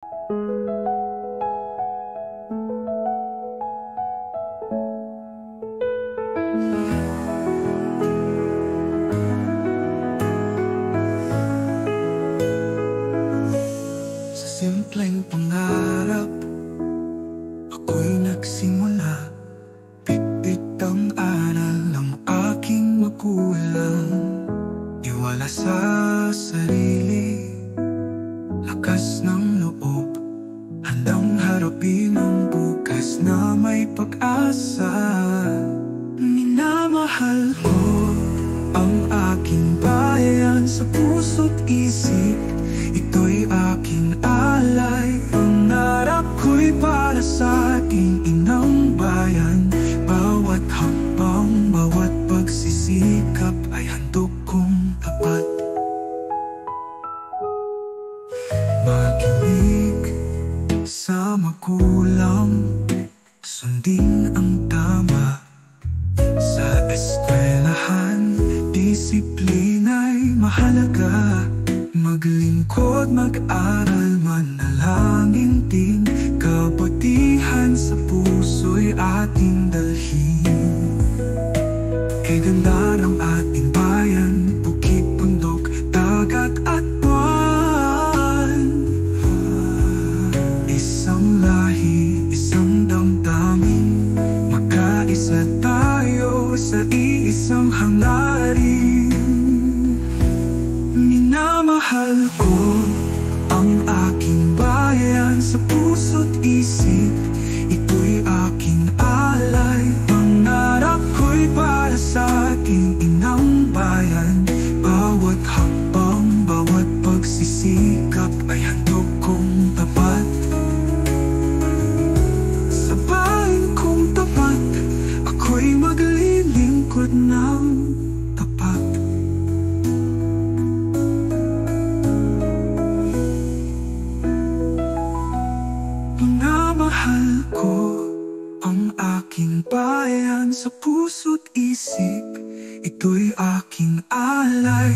Sa simpleng pangarap, ako'y nagsimula. Bitbit ang aral ng aking magulang. Tiwala sa sarili, lakas ng loob, handang harapin ang bukas na may pag-asa. Minamahal ko ang aking bayan sa puso't isip. Ito'y aking alay, pangarap ko'y para sa aking inang bayan. Bawat hakbang, bawat pagsisikap ay handog kong tapat. Makinig sa magulang, sundin ang tama. Sa eskwelahan, disiplina'y mahalaga. Maglingkod, mag-aral, manalangin din. Kabutihan sa puso'y ating dalhin. Kay ganda ng ating bayan, bukid, bundok, dagat at buwan. Isang lahi, isang damdamin, magkaisa tayo sa iisang hangarin. Minamahal ko ang aking bayan sa puso't isip. Ito'y aking alay, pangarap ko'y para sa aking inang bayan. Bawat hakbang, bawat pagsisikap ay handog kong tapat. Sa bayan kong tapat, ako'y maglilingkod ng tapat. Minamahal ko ang aking bayan sa puso't isip. Ito'y aking alay.